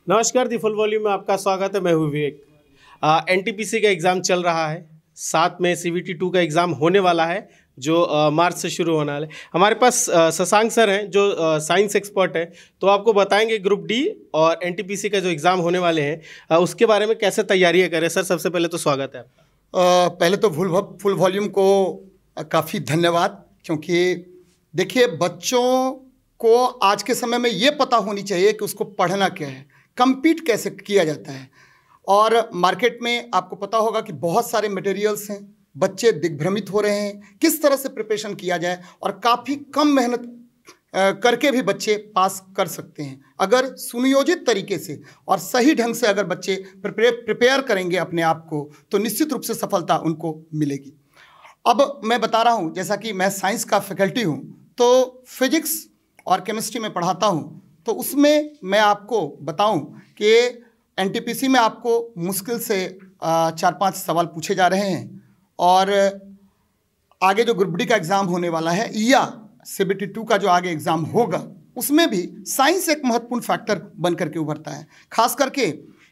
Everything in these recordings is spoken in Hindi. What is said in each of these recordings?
नमस्कार, दी फुल वॉल्यूम में आपका स्वागत है। मैं हूँ विवेक। एनटीपीसी का एग्ज़ाम चल रहा है, साथ में सीबीटी 2 का एग्ज़ाम होने वाला है जो मार्च से शुरू होने वाला है। हमारे पास शशांक सर हैं जो साइंस एक्सपर्ट हैं, तो आपको बताएंगे ग्रुप डी और एनटीपीसी का जो एग्ज़ाम होने वाले हैं उसके बारे में कैसे तैयारियां करें। सर, सबसे पहले तो स्वागत है आपका। पहले तो फुल वॉल्यूम को काफ़ी धन्यवाद, क्योंकि देखिए बच्चों को आज के समय में ये पता होनी चाहिए कि उसको पढ़ना क्या है, compete कैसे किया जाता है। और मार्केट में आपको पता होगा कि बहुत सारे मटेरियल्स हैं, बच्चे दिग्भ्रमित हो रहे हैं किस तरह से प्रिपरेशन किया जाए, और काफ़ी कम मेहनत करके भी बच्चे पास कर सकते हैं अगर सुनियोजित तरीके से और सही ढंग से अगर बच्चे प्रिपेयर करेंगे अपने आप को, तो निश्चित रूप से सफलता उनको मिलेगी। अब मैं बता रहा हूँ, जैसा कि मैं साइंस का फैकल्टी हूँ तो फिजिक्स और केमिस्ट्री में पढ़ाता हूँ, तो उसमें मैं आपको बताऊँ कि एनटीपीसी में आपको मुश्किल से 4-5 सवाल पूछे जा रहे हैं, और आगे जो ग्रुप डी का एग्ज़ाम होने वाला है या सीबीटी 2 का जो आगे एग्ज़ाम होगा, उसमें भी साइंस एक महत्वपूर्ण फैक्टर बन करके उभरता है। खास करके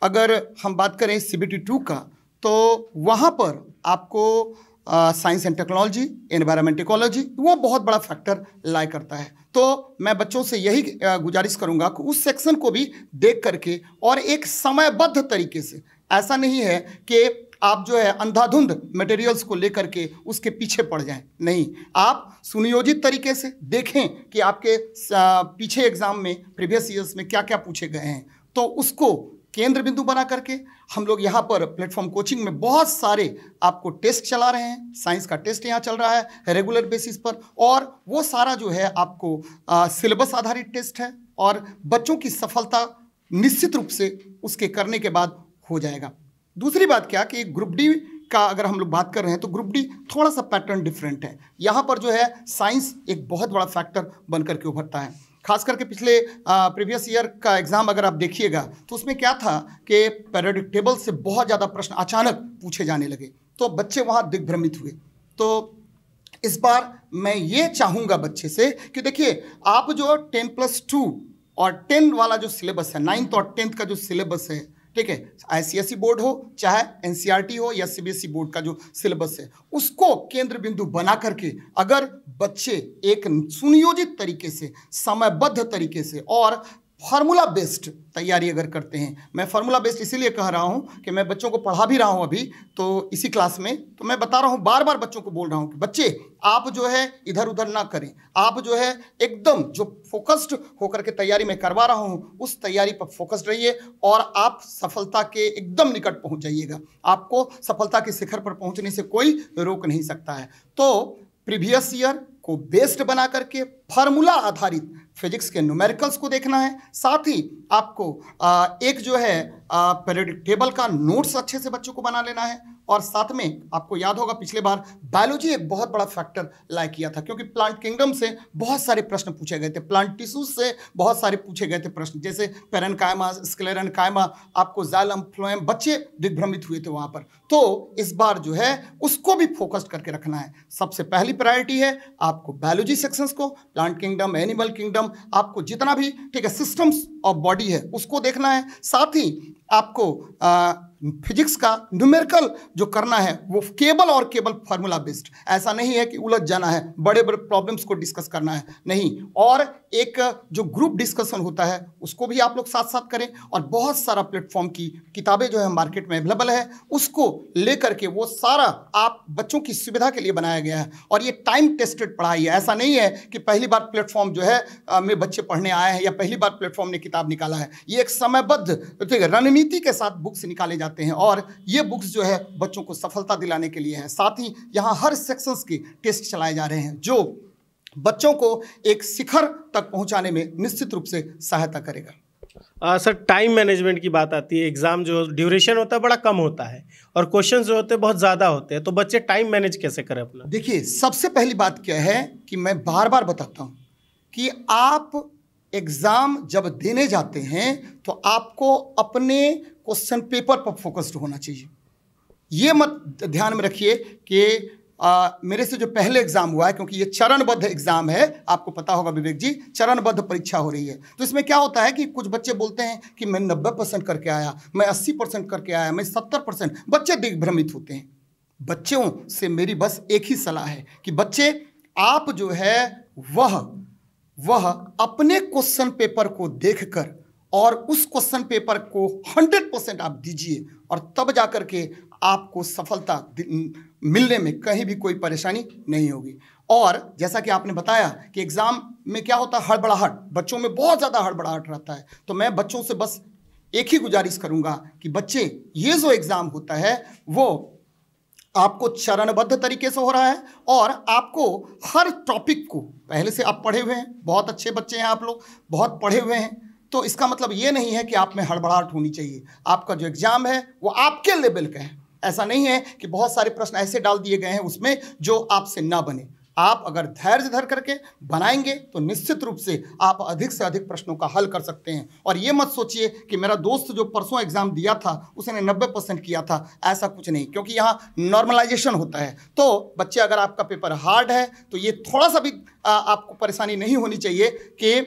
अगर हम बात करें सीबीटी 2 का, तो वहाँ पर आपको science and technology, environment ecology, वो बहुत बड़ा फैक्टर लाई करता है। तो मैं बच्चों से यही गुजारिश करूँगा कि उस सेक्शन को भी देख करके और एक समयबद्ध तरीके से, ऐसा नहीं है कि आप जो है अंधाधुंध मटेरियल्स को लेकर के उसके पीछे पड़ जाएं, नहीं, आप सुनियोजित तरीके से देखें कि आपके पीछे एग्जाम में प्रीवियस ईयर्स में क्या क्या पूछे गए हैं, तो उसको केंद्र बिंदु बना करके हम लोग यहाँ पर प्लेटफॉर्म कोचिंग में बहुत सारे आपको टेस्ट चला रहे हैं। साइंस का टेस्ट यहाँ चल रहा है रेगुलर बेसिस पर, और वो सारा जो है आपको सिलेबस आधारित टेस्ट है, और बच्चों की सफलता निश्चित रूप से उसके करने के बाद हो जाएगा। दूसरी बात क्या कि ग्रुप डी का अगर हम लोग बात कर रहे हैं तो ग्रुप डी थोड़ा सा पैटर्न डिफरेंट है। यहाँ पर जो है साइंस एक बहुत बड़ा फैक्टर बन करके उभरता है। खास करके पिछले प्रीवियस ईयर का एग्ज़ाम अगर आप देखिएगा तो उसमें क्या था कि पीरियोडिक टेबल से बहुत ज़्यादा प्रश्न अचानक पूछे जाने लगे, तो बच्चे वहाँ दिग्भ्रमित हुए। तो इस बार मैं ये चाहूँगा बच्चे से कि देखिए, आप जो 10+2 और 10 वाला जो सिलेबस है, 9th और 10th का जो सिलेबस है, ठीक है, आईसीएसई बोर्ड हो चाहे एनसीईआरटी हो या सीबीएसई बोर्ड का जो सिलेबस है, उसको केंद्र बिंदु बना करके अगर बच्चे एक सुनियोजित तरीके से, समयबद्ध तरीके से और फार्मूला बेस्ड तैयारी अगर करते हैं, मैं फार्मूला बेस्ड इसीलिए कह रहा हूं कि मैं बच्चों को पढ़ा भी रहा हूं अभी तो इसी क्लास में, तो मैं बता रहा हूं, बार बार बच्चों को बोल रहा हूं कि बच्चे आप जो है इधर उधर ना करें, आप जो है एकदम जो फोकस्ड होकर के तैयारी में करवा रहा हूं उस तैयारी पर फोकस्ड रहिए, और आप सफलता के एकदम निकट पहुंच जाइएगा। आपको सफलता के शिखर पर पहुंचने से कोई रोक नहीं सकता है। तो प्रीवियस ईयर को बेस्ड बना करके फार्मूला आधारित फिजिक्स के न्यूमेरिकल्स को देखना है, साथ ही आपको एक जो है पीरियोडिक टेबल का नोट्स अच्छे से बच्चों को बना लेना है, और साथ में आपको याद होगा पिछले बार बायोलॉजी एक बहुत बड़ा फैक्टर लाइक किया था, क्योंकि प्लांट किंगडम से बहुत सारे प्रश्न पूछे गए थे, प्लांट टिश्यूज से बहुत सारे पूछे गए थे प्रश्न, जैसे पेरेन्काइमा, स्क्लेरेन्काइमा, आपको जाइलम, फ्लोएम, बच्चे दिग्भ्रमित हुए थे वहाँ पर। तो इस बार जो है उसको भी फोकस्ड करके रखना है। सबसे पहली प्रायोरिटी है आपको बायोलॉजी सेक्शंस को, प्लांट किंगडम, एनिमल किंगडम, आपको जितना भी, ठीक है, सिस्टम्स ऑफ बॉडी है उसको देखना है। साथ ही आपको फिजिक्स का न्यूमेरिकल जो करना है वो केवल और केवल फार्मूला बेस्ड, ऐसा नहीं है कि उलझ जाना है, बड़े बड़े प्रॉब्लम्स को डिस्कस करना है, नहीं। और एक जो ग्रुप डिस्कशन होता है उसको भी आप लोग साथ साथ करें, और बहुत सारा प्लेटफॉर्म की किताबें जो है मार्केट में अवेलेबल है, उसको लेकर के वो सारा आप बच्चों की सुविधा के लिए बनाया गया है, और ये टाइम टेस्टेड पढ़ाई है। ऐसा नहीं है कि पहली बार प्लेटफॉर्म जो है में बच्चे पढ़ने आए हैं या पहली बार प्लेटफॉर्म ने किताब निकाला है। ये एक समयबद्ध रणनीति के साथ बुक्स निकाले जाते हैं, और ये बुक्स जो है बच्चों को सफलता दिलाने के लिए है। साथ ही यहाँ हर सेक्शंस के टेस्ट चलाए जा रहे हैं जो बच्चों को एक शिखर तक पहुंचाने में निश्चित रूप से सहायता करेगा। सर, टाइम मैनेजमेंट की बात आती है, एग्ज़ाम जो ड्यूरेशन होता है बड़ा कम होता है और क्वेश्चन जो होते हैं बहुत ज़्यादा होते हैं, तो बच्चे टाइम मैनेज कैसे करें अपना? देखिए, सबसे पहली बात क्या है कि मैं बार बार बताता हूँ कि आप एग्ज़ाम जब देने जाते हैं तो आपको अपने क्वेश्चन पेपर पर फोकस्ड होना चाहिए। ये मत ध्यान में रखिए कि मेरे से जो पहले एग्जाम हुआ है, क्योंकि ये चरणबद्ध एग्जाम है, आपको पता होगा विवेक जी, चरणबद्ध परीक्षा हो रही है। तो इसमें क्या होता है कि कुछ बच्चे बोलते हैं कि मैं 90% करके आया, मैं 80% करके आया, मैं 70%। बच्चे दिग्भ्रमित होते हैं। बच्चों से मेरी बस एक ही सलाह है कि बच्चे, आप जो है वह अपने क्वेश्चन पेपर को देखकर और उस क्वेश्चन पेपर को 100% आप दीजिए, और तब जाकर के आपको सफलता मिलने में कहीं भी कोई परेशानी नहीं होगी। और जैसा कि आपने बताया कि एग्जाम में क्या होता है, हड़बड़ाहट, बच्चों में बहुत ज़्यादा हड़बड़ाहट रहता है। तो मैं बच्चों से बस एक ही गुजारिश करूंगा कि बच्चे, ये जो एग्जाम होता है वो आपको चरणबद्ध तरीके से हो रहा है, और आपको हर टॉपिक को पहले से आप पढ़े हुए हैं, बहुत अच्छे बच्चे हैं आप लोग, बहुत पढ़े हुए हैं। तो इसका मतलब ये नहीं है कि आप में हड़बड़ाहट होनी चाहिए। आपका जो एग्जाम है वो आपके लेवल का है। ऐसा नहीं है कि बहुत सारे प्रश्न ऐसे डाल दिए गए हैं उसमें जो आपसे ना बने। आप अगर धैर्य धर करके बनाएंगे तो निश्चित रूप से आप अधिक से अधिक प्रश्नों का हल कर सकते हैं। और ये मत सोचिए कि मेरा दोस्त जो परसों एग्जाम दिया था उसने 90% किया था, ऐसा कुछ नहीं, क्योंकि यहाँ नॉर्मलाइजेशन होता है। तो बच्चे, अगर आपका पेपर हार्ड है तो ये थोड़ा सा भी आपको परेशानी नहीं होनी चाहिए कि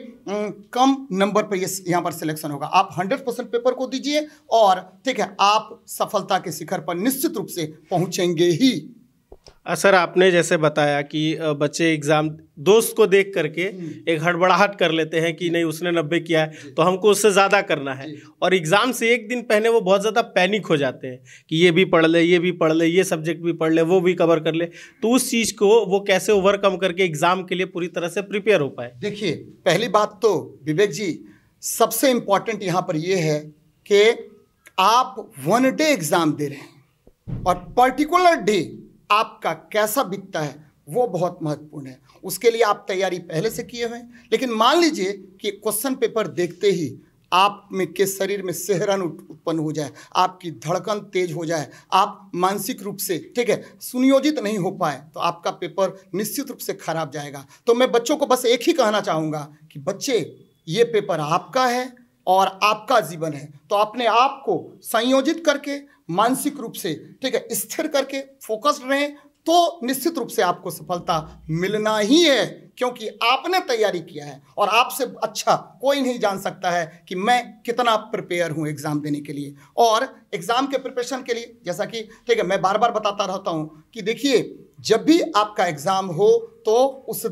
कम नंबर पर ये यहाँ पर सिलेक्शन होगा। आप 100% पेपर को दीजिए और ठीक है, आप सफलता के शिखर पर निश्चित रूप से पहुँचेंगे ही। सर, आपने जैसे बताया कि बच्चे एग्ज़ाम दोस्त को देख करके एक हड़बड़ाहट कर लेते हैं कि नहीं उसने 90 किया है तो हमको उससे ज़्यादा करना है, और एग्ज़ाम से एक दिन पहले वो बहुत ज़्यादा पैनिक हो जाते हैं कि ये भी पढ़ ले, ये भी पढ़ ले, ये सब्जेक्ट भी पढ़ ले, वो भी कवर कर ले। तो उस चीज़ को वो कैसे ओवरकम करके एग्ज़ाम के लिए पूरी तरह से प्रिपेयर हो पाए? देखिए, पहली बात तो विवेक जी, सबसे इम्पॉर्टेंट यहाँ पर ये है कि आप 1 डे एग्ज़ाम दे रहे हैं और पर्टिकुलर डे आपका कैसा बीतता है वो बहुत महत्वपूर्ण है। उसके लिए आप तैयारी पहले से किए हुए हैं। लेकिन मान लीजिए कि क्वेश्चन पेपर देखते ही आप में के शरीर में सिहरन उत्पन्न हो जाए, आपकी धड़कन तेज हो जाए, आप मानसिक रूप से ठीक है सुनियोजित नहीं हो पाए, तो आपका पेपर निश्चित रूप से खराब जाएगा। तो मैं बच्चों को बस एक ही कहना चाहूँगा कि बच्चे, ये पेपर आपका है और आपका जीवन है, तो अपने आप को संयोजित करके मानसिक रूप से ठीक है स्थिर करके फोकस्ड रहें, तो निश्चित रूप से आपको सफलता मिलना ही है, क्योंकि आपने तैयारी किया है। और आपसे अच्छा कोई नहीं जान सकता है कि मैं कितना प्रिपेयर हूं एग्जाम देने के लिए। और एग्जाम के प्रिपरेशन के लिए जैसा कि ठीक है मैं बार बार बताता रहता हूं कि देखिए, जब भी आपका एग्जाम हो तो उस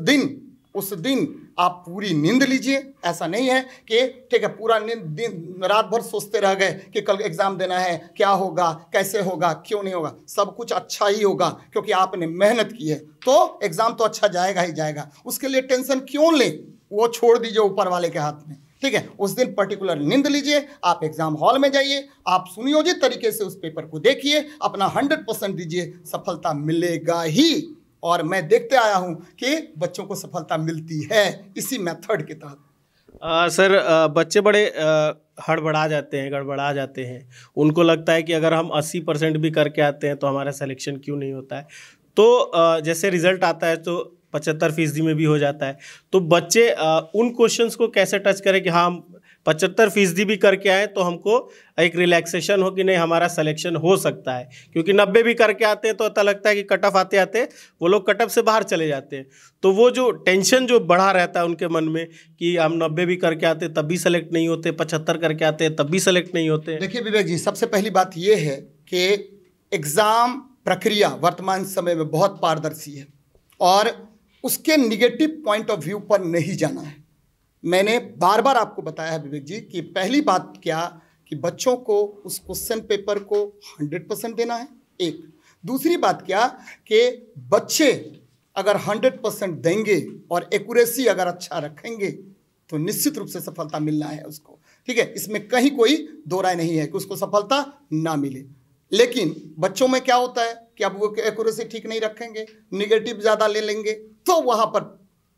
दिन आप पूरी नींद लीजिए। ऐसा नहीं है कि ठीक है पूरा दिन रात भर सोचते रह गए कि कल एग्जाम देना है, क्या होगा, कैसे होगा, क्यों नहीं होगा। सब कुछ अच्छा ही होगा क्योंकि आपने मेहनत की है, तो एग्जाम तो अच्छा जाएगा ही जाएगा। उसके लिए टेंशन क्यों लें, वो छोड़ दीजिए ऊपर वाले के हाथ में। ठीक है, उस दिन पर्टिकुलर नींद लीजिए, आप एग्जाम हॉल में जाइए, आप सुनियोजित तरीके से उस पेपर को देखिए, अपना 100% दीजिए, सफलता मिलेगा ही। और मैं देखते आया हूं कि बच्चों को सफलता मिलती है इसी मेथड के तहत। सर, बच्चे बड़े हड़बड़ा जाते हैं, गड़बड़ा जाते हैं। उनको लगता है कि अगर हम 80% भी करके आते हैं तो हमारा सिलेक्शन क्यों नहीं होता है। तो जैसे रिजल्ट आता है तो 75% में भी हो जाता है। तो बच्चे उन क्वेश्चंस को कैसे टच करें कि हाँ हम 75% भी करके आए तो हमको एक रिलैक्सेशन हो कि नहीं हमारा सिलेक्शन हो सकता है। क्योंकि 90 भी करके आते हैं तो ऐसा लगता है कि कट ऑफ आते आते वो लोग कट ऑफ से बाहर चले जाते हैं। तो वो जो टेंशन जो बढ़ा रहता है उनके मन में कि हम 90 भी करके आते तब भी सेलेक्ट नहीं होते, 75 करके आते हैं तब भी सेलेक्ट नहीं होते। देखिए विवेक जी, सबसे पहली बात ये है कि एग्ज़ाम प्रक्रिया वर्तमान समय में बहुत पारदर्शी है और उसके निगेटिव पॉइंट ऑफ व्यू पर नहीं जाना है। मैंने बार बार आपको बताया है विवेक जी कि पहली बात क्या कि बच्चों को उस क्वेश्चन पेपर को 100% देना है। एक दूसरी बात क्या कि बच्चे अगर 100% देंगे और एक्यूरेसी अगर अच्छा रखेंगे तो निश्चित रूप से सफलता मिलना है उसको। ठीक है, इसमें कहीं कोई दो राय नहीं है कि उसको सफलता ना मिले। लेकिन बच्चों में क्या होता है कि अब वो एक्यूरेसी ठीक नहीं रखेंगे, निगेटिव ज़्यादा ले लेंगे, तो वहाँ पर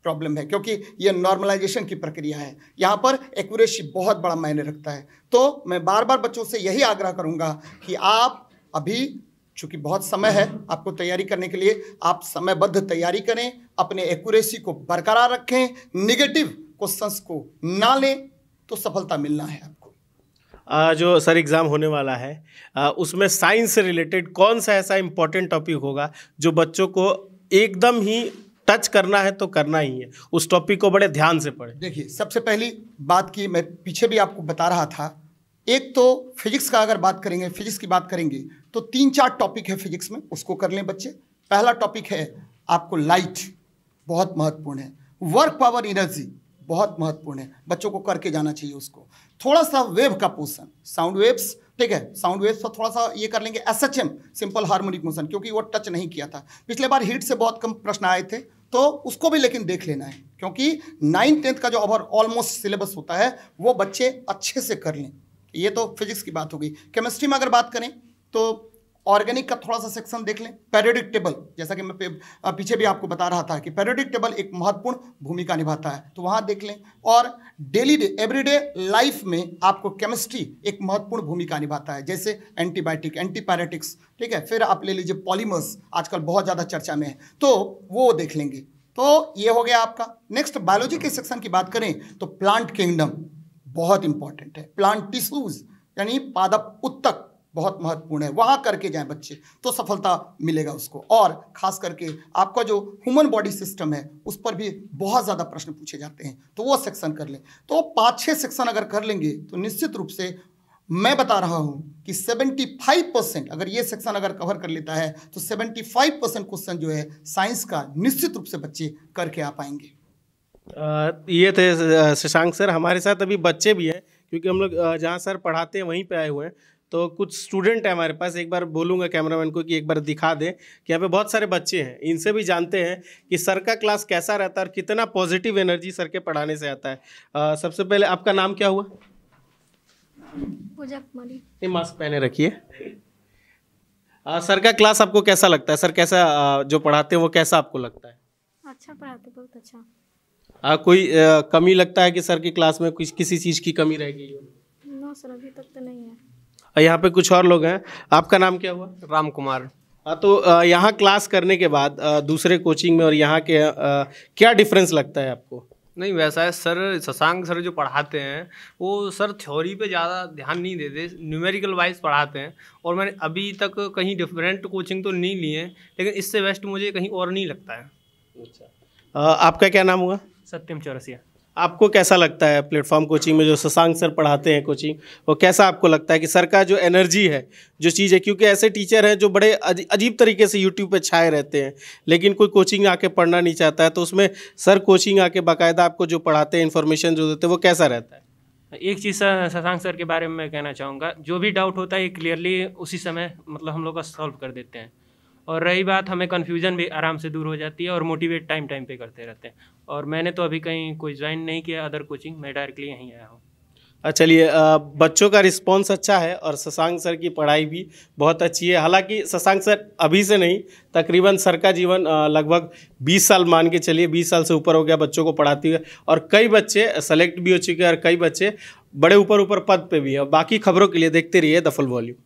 प्रॉब्लम है, क्योंकि ये नॉर्मलाइजेशन की प्रक्रिया है। यहाँ पर एक्यूरेसी बहुत बड़ा मायने रखता है। तो मैं बार बार बच्चों से यही आग्रह करूँगा कि आप अभी, चूँकि बहुत समय है आपको तैयारी करने के लिए, आप समयबद्ध तैयारी करें, अपने एक्यूरेसी को बरकरार रखें, निगेटिव क्वेश्चंस को ना लें, तो सफलता मिलना है आपको। जो सर एग्ज़ाम होने वाला है उसमें साइंस से रिलेटेड कौन सा ऐसा इम्पोर्टेंट टॉपिक होगा जो बच्चों को एकदम ही टच करना है तो करना ही है, उस टॉपिक को बड़े ध्यान से पढ़ें? देखिए, सबसे पहली बात की मैं पीछे भी आपको बता रहा था, एक तो फिजिक्स का अगर बात करेंगे, फिजिक्स की बात करेंगे तो 3-4 टॉपिक है फिजिक्स में, उसको कर लें बच्चे। पहला टॉपिक है आपको लाइट, बहुत महत्वपूर्ण है। वर्क पावर एनर्जी बहुत महत्वपूर्ण है, बच्चों को करके जाना चाहिए उसको। थोड़ा सा वेव का पोर्शन, साउंड वेव्स, ठीक है, साउंड वेव्स पर थोड़ा सा ये कर लेंगे। SHM सिंपल हार्मोनिक मोशन, क्योंकि वो टच नहीं किया था पिछले बार, हीट से बहुत कम प्रश्न आए थे, तो उसको भी लेकिन देख लेना है, क्योंकि 9th-10th का जो ओवर ऑलमोस्ट सिलेबस होता है वो बच्चे अच्छे से कर लें। ये तो फिजिक्स की बात हो गई। केमिस्ट्री में अगर बात करें तो ऑर्गेनिक का थोड़ा सा सेक्शन देख लें। पेरियोडिक टेबल, जैसा कि मैं पीछे भी आपको बता रहा था कि पेरियोडिक टेबल एक महत्वपूर्ण भूमिका निभाता है, तो वहाँ देख लें। और डेली एवरीडे लाइफ में आपको केमिस्ट्री एक महत्वपूर्ण भूमिका निभाता है, जैसे एंटीबायोटिक, एंटीपायरेटिक्स, ठीक है। फिर आप ले लीजिए पॉलीमर्स, आजकल बहुत ज़्यादा चर्चा में है, तो वो देख लेंगे। तो ये हो गया आपका। नेक्स्ट बायोलॉजी के सेक्शन की बात करें तो प्लांट किंगडम बहुत इंपॉर्टेंट है। प्लांट टिश्यूज यानी पादप उत्तक बहुत महत्वपूर्ण है, वहाँ करके जाएं बच्चे तो सफलता मिलेगा उसको। और खास करके आपका जो ह्यूमन बॉडी सिस्टम है उस पर भी बहुत ज़्यादा प्रश्न पूछे जाते हैं, तो वो सेक्शन कर लें। तो 5-6 सेक्शन अगर कर लेंगे तो निश्चित रूप से मैं बता रहा हूँ कि 75% अगर ये सेक्शन अगर कवर कर लेता है तो 75% क्वेश्चन जो है साइंस का निश्चित रूप से बच्चे करके आ पाएंगे। ये थे शशांक सर। हमारे साथ अभी बच्चे भी हैं, क्योंकि हम लोग जहाँ सर पढ़ाते हैं वहीं पे आए हुए हैं, तो कुछ स्टूडेंट है हमारे पास। एक बार बोलूँगा कैमरामैन को कि एक बार दिखा दें कि यहाँ पे बहुत सारे बच्चे हैं, इनसे भी जानते हैं कि सर का क्लास कैसा रहता है और कितना पॉजिटिव एनर्जी सर के पढ़ाने से आता है। सबसे पहले आपका नाम क्या हुआ? पूजा कुमारी। ये मास्क पहने रखिए। सर का क्लास आपको कैसा लगता है? सर कैसा जो पढ़ाते हैं वो कैसा आपको लगता है? अच्छा पढ़ाते, बहुत अच्छा। कोई कमी लगता है कि सर की क्लास में किसी चीज़ की कमी रह गई हो? नो सर, अभी तक तो नहीं है। यहाँ पे कुछ और लोग हैं। आपका नाम क्या हुआ? राम कुमार। तो यहाँ क्लास करने के बाद दूसरे कोचिंग में और यहाँ के क्या डिफरेंस लगता है आपको? नहीं, वैसा है सर, शशांक सर जो पढ़ाते हैं वो सर थ्योरी पे ज़्यादा ध्यान नहीं देते, न्यूमेरिकल वाइज पढ़ाते हैं। और मैंने अभी तक कहीं डिफरेंट कोचिंग तो नहीं ली है, लेकिन इससे बेस्ट मुझे कहीं और नहीं लगता है। अच्छा, आपका क्या नाम हुआ? सत्यम चौरसिया। आपको कैसा लगता है प्लेटफॉर्म कोचिंग में जो शशांक सर पढ़ाते हैं कोचिंग, वो कैसा आपको लगता है कि सर का जो एनर्जी है, जो चीज़ है, क्योंकि ऐसे टीचर हैं जो बड़े अजीब तरीके से यूट्यूब पे छाए रहते हैं, लेकिन कोई कोचिंग आके पढ़ना नहीं चाहता है, तो उसमें सर कोचिंग आके बाकायदा आपको जो पढ़ाते हैं, इन्फॉर्मेशन जो देते हैं, वो कैसा रहता है? एक चीज़ शशांक सर के बारे में मैं कहना चाहूँगा, जो भी डाउट होता है ये क्लियरली उसी समय मतलब हम लोग का सॉल्व कर देते हैं। और रही बात, हमें कन्फ्यूजन भी आराम से दूर हो जाती है और मोटिवेट टाइम पे करते रहते हैं। और मैंने तो अभी कहीं कोई ज्वाइन नहीं किया अदर कोचिंग, मैं डायरेक्टली यहीं आया हूँ। चलिए, बच्चों का रिस्पॉन्स अच्छा है और शशांक सर की पढ़ाई भी बहुत अच्छी है। हालांकि शशांक सर अभी से नहीं, तकरीबन सर का जीवन लगभग 20 साल मान के चलिए, 20 साल से ऊपर हो गया बच्चों को पढ़ाते हुए, और कई बच्चे सेलेक्ट भी हो चुके हैं और कई बच्चे बड़े ऊपर पद पे भी है। बाकी खबरों के लिए देखते रहिए द फुल वॉल्यूम।